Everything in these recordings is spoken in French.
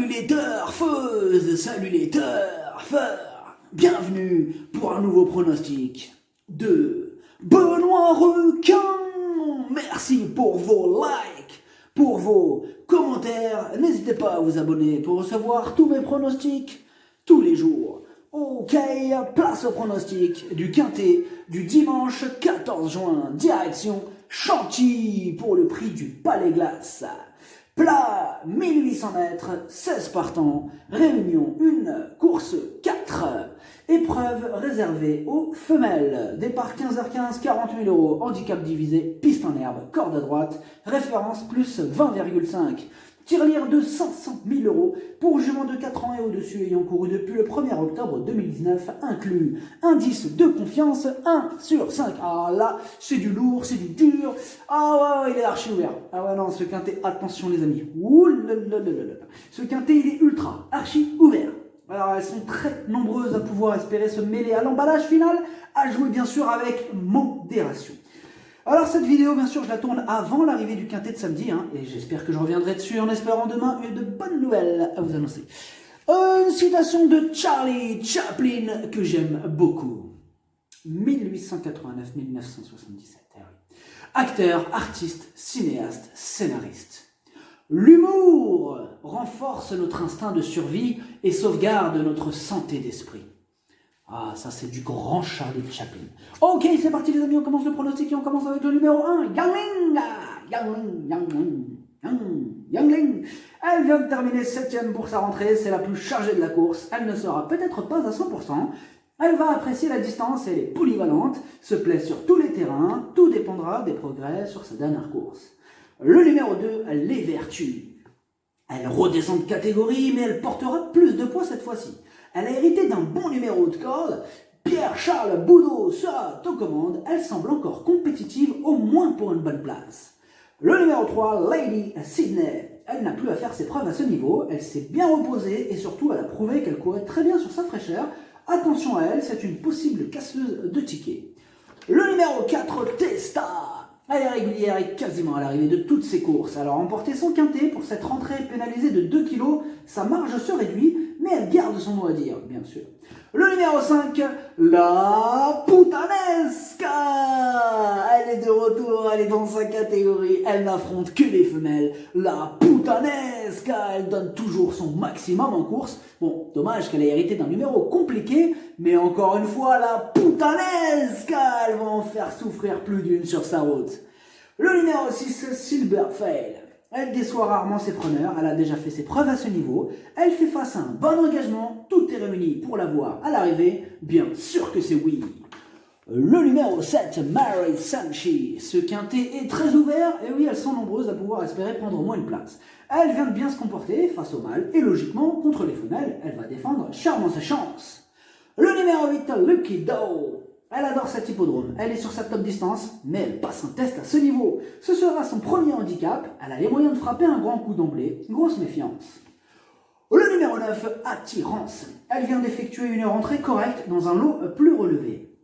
Salut les turfeuses, salut les turfeurs. Bienvenue pour un nouveau pronostic de Benoît Requin. Merci pour vos likes, pour vos commentaires. N'hésitez pas à vous abonner pour recevoir tous mes pronostics tous les jours. Ok, place au pronostic du quintet du dimanche 14 juin, direction Chantilly pour le prix du Palais Glace. Plat 1800 mètres, 16 partants, réunion 1, course 4. Épreuve réservée aux femelles. Départ 15h15, 40 000 €, handicap divisé, piste en herbe, corde à droite, référence plus 20,5. Tirelire de 500 000 € pour jument de 4 ans et au-dessus ayant couru depuis le 1er octobre 2019 inclus. Indice de confiance 1 sur 5. Ah là, c'est du lourd, c'est du dur. Ah ouais, il est archi ouvert. Ah ouais, non, ce quintet, attention les amis. Ouh là là là là. Ce quintet, il est ultra archi ouvert. Alors, elles sont très nombreuses à pouvoir espérer se mêler à l'emballage final, à jouer bien sûr avec modération. Alors cette vidéo, bien sûr, je la tourne avant l'arrivée du quintet de samedi, et j'espère que je reviendrai dessus en espérant demain une de bonnes nouvelles à vous annoncer. Une citation de Charlie Chaplin que j'aime beaucoup. 1889-1977. Acteur, artiste, cinéaste, scénariste. L'humour renforce notre instinct de survie et sauvegarde notre santé d'esprit. Ah, ça c'est du grand Charlie Chaplin. Ok, c'est parti les amis, on commence le pronostic et on commence avec le numéro 1, Yangling. Elle vient de terminer 7ème pour sa rentrée, c'est la plus chargée de la course, elle ne sera peut-être pas à 100%, elle va apprécier la distance, elle est polyvalente, se plaît sur tous les terrains, tout dépendra des progrès sur sa dernière course. Le numéro 2, les vertus. Elle redescend de catégorie, mais elle portera plus de poids cette fois-ci. Elle a hérité d'un bon numéro de corde. Pierre-Charles Boudot sera aux commandes. Elle semble encore compétitive, au moins pour une bonne place. Le numéro 3, Lady Sydney. Elle n'a plus à faire ses preuves à ce niveau. Elle s'est bien reposée et surtout elle a prouvé qu'elle courait très bien sur sa fraîcheur. Attention à elle, c'est une possible casseuse de tickets. Le numéro 4, Testa. Elle est régulière et quasiment à l'arrivée de toutes ses courses. Elle a remporté son quintet pour cette rentrée pénalisée de 2 kg. Sa marge se réduit, mais elle garde son mot à dire, bien sûr. Le numéro 5, la Putanesca. Elle est de retour, elle est dans sa catégorie. Elle n'affronte que les femelles. La Putanesca, elle donne toujours son maximum en course. Bon, dommage qu'elle ait hérité d'un numéro compliqué, mais encore une fois, la Putanesca, elle va en faire souffrir plus d'une sur sa route. Le numéro 6, Silverfail. Elle déçoit rarement ses preneurs, elle a déjà fait ses preuves à ce niveau, elle fait face à un bon engagement, tout est réuni pour la voir à l'arrivée, bien sûr que c'est oui. Le numéro 7, Mary Sanchi. Ce quintet est très ouvert, et oui, elles sont nombreuses à pouvoir espérer prendre au moins une place. Elle vient de bien se comporter face au mâle, et logiquement, contre les femelles, elle va défendre charmant sa chance. Le numéro 8, Lucky Doe. Elle adore cet hippodrome, elle est sur sa top distance, mais elle passe un test à ce niveau. Ce sera son premier handicap, elle a les moyens de frapper un grand coup d'emblée, grosse méfiance. Le numéro 9, Attirance. Elle vient d'effectuer une rentrée correcte dans un lot plus relevé.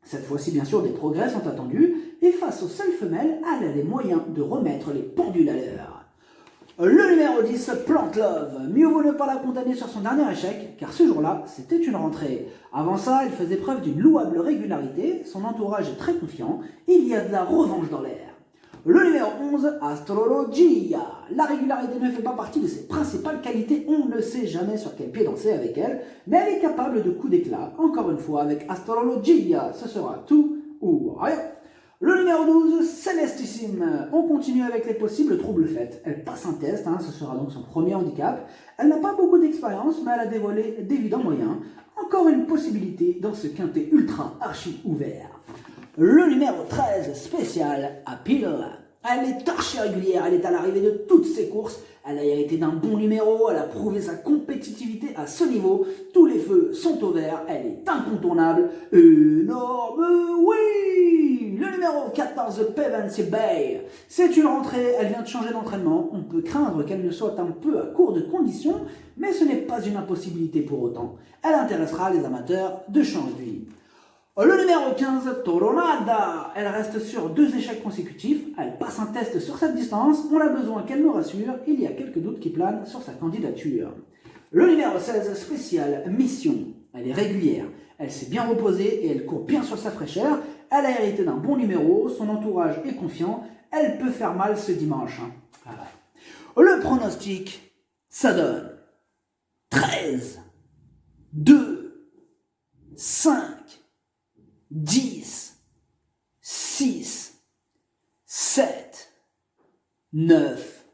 Cette fois-ci, bien sûr, des progrès sont attendus, et face aux seules femelles, elle a les moyens de remettre les pendules à l'heure. Le numéro 10, Plante Love. Mieux vaut ne pas la condamner sur son dernier échec, car ce jour-là, c'était une rentrée. Avant ça, elle faisait preuve d'une louable régularité, son entourage est très confiant, il y a de la revanche dans l'air. Le numéro 11, Astrologia. La régularité ne fait pas partie de ses principales qualités, on ne sait jamais sur quel pied danser avec elle, mais elle est capable de coups d'éclat. Encore une fois, avec Astrologia, ce sera tout ou rien. Le numéro 12, Célestissime. On continue avec les possibles troubles faits. Elle passe un test, ce sera donc son premier handicap. Elle n'a pas beaucoup d'expérience, mais elle a dévoilé d'évidents moyens. Encore une possibilité dans ce quintet ultra archi ouvert. Le numéro 13, Spécial Appeal. Elle est archi régulière, elle est à l'arrivée de toutes ses courses. Elle a hérité d'un bon numéro, elle a prouvé sa compétitivité à ce niveau. Tous les feux sont au vert, elle est incontournable. Énorme oui. Le numéro 14, Pevensey Bay. C'est une rentrée, elle vient de changer d'entraînement. On peut craindre qu'elle ne soit un peu à court de conditions, mais ce n'est pas une impossibilité pour autant. Elle intéressera les amateurs de champ de vie. Le numéro 15, Toronada. Elle reste sur 2 échecs consécutifs. Elle passe un test sur cette distance. On a besoin qu'elle nous rassure. Il y a quelques doutes qui planent sur sa candidature. Le numéro 16, Spécial Mission. Elle est régulière. Elle s'est bien reposée et elle court bien sur sa fraîcheur. Elle a hérité d'un bon numéro. Son entourage est confiant. Elle peut faire mal ce dimanche. Voilà. Le pronostic, ça donne 13, 2, 5, 10, 6, 7, 9,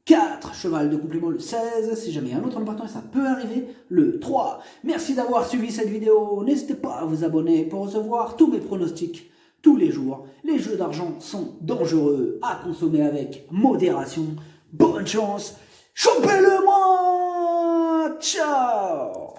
4, cheval de complément le 16, si jamais il y a un autre en partant, ça peut arriver, le 3. Merci d'avoir suivi cette vidéo, n'hésitez pas à vous abonner pour recevoir tous mes pronostics tous les jours. Les jeux d'argent sont dangereux, à consommer avec modération. Bonne chance, chopez-le moi, ciao.